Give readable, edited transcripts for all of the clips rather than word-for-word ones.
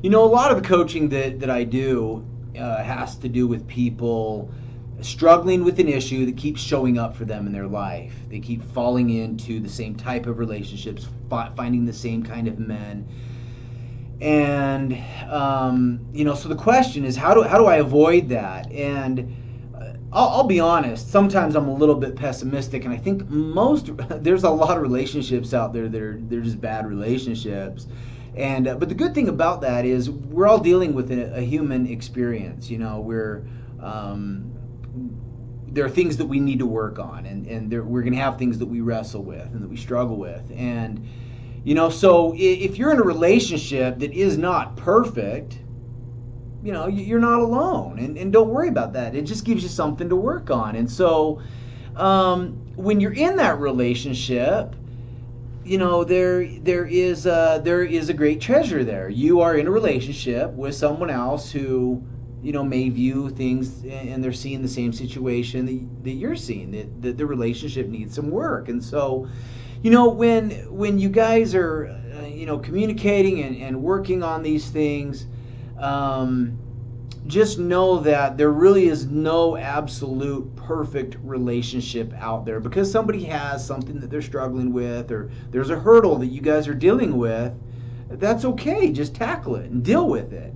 A lot of the coaching that I do has to do with people struggling with an issue that keeps showing up for them in their life. They keep falling into the same type of relationships, finding the same kind of men. And, so the question is, how do I avoid that? And I'll be honest, sometimes I'm a little bit pessimistic, and I think there's a lot of relationships out there that they're just bad relationships. And but the good thing about that is we're all dealing with a human experience. There are things that we need to work on, and we're going to have things that we wrestle with and that we struggle with. And so if you're in a relationship that is not perfect, you're not alone, and don't worry about that. It just gives you something to work on. And so when you're in that relationship, there is a great treasure there. You are in a relationship with someone else who may view things, and they're seeing the same situation that you're seeing, that the relationship needs some work. And so when you guys are communicating and working on these things, just know that there really is no absolute perfect relationship out there, because somebody has something that they're struggling with, or there's a hurdle that you guys are dealing with. That's okay. Just tackle it and deal with it.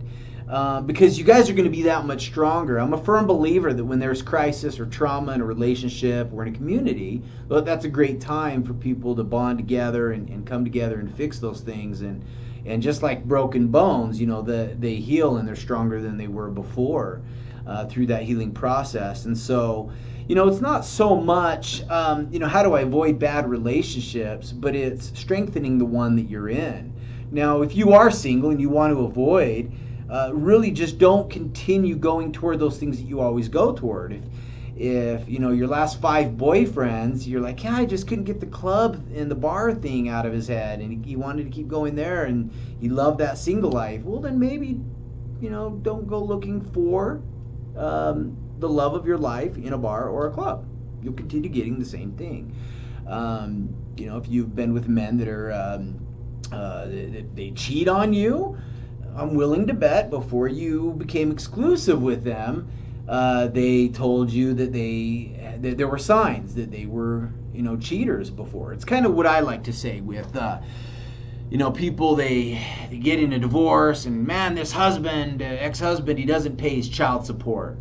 Because you guys are going to be that much stronger. I'm a firm believer that when there's crisis or trauma in a relationship or in a community, well, that's a great time for people to bond together and come together and fix those things. And just like broken bones, they heal and they're stronger than they were before through that healing process. And so, it's not so much, how do I avoid bad relationships, but it's strengthening the one that you're in. Now, if you are single and you want to avoid, really just don't continue going toward those things that you always go toward. If your last 5 boyfriends, you're like, yeah, I just couldn't get the club and the bar thing out of his head, and he wanted to keep going there, and he loved that single life. Well, then maybe, don't go looking for the love of your life in a bar or a club. You'll continue getting the same thing. If you've been with men that are they cheat on you, I'm willing to bet before you became exclusive with them, they told you that there were signs that they were, cheaters before. It's kind of what I like to say with, people, they get in a divorce, and man, this husband, ex-husband, he doesn't pay his child support.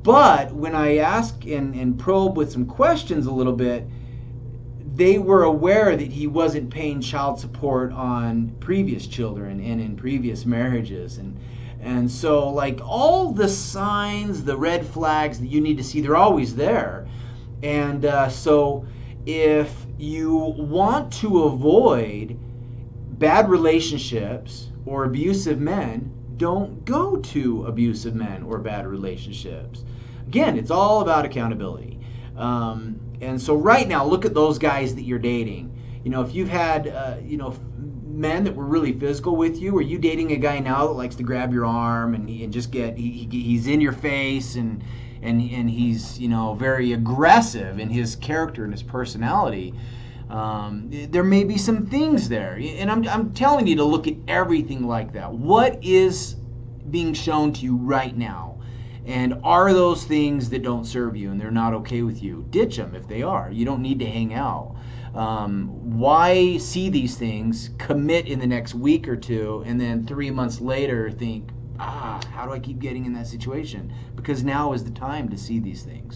But when I ask and probe with some questions a little bit, they were aware that he wasn't paying child support on previous children and in previous marriages. And so, like, all the signs, the red flags that you need to see, they're always there. And so if you want to avoid bad relationships or abusive men, don't go to abusive men or bad relationships. Again, it's all about accountability. And so right now, look at those guys that you're dating. If you've had, men that were really physical with you, are you dating a guy now that likes to grab your arm and he's in your face and he's, very aggressive in his character and his personality? There may be some things there. And I'm telling you to look at everything like that. What is being shown to you right now? And are those things that don't serve you and they're not okay with you? Ditch them if they are. You don't need to hang out. Why see these things, commit in the next week or two, and then 3 months later think, how do I keep getting in that situation? Because now is the time to see these things.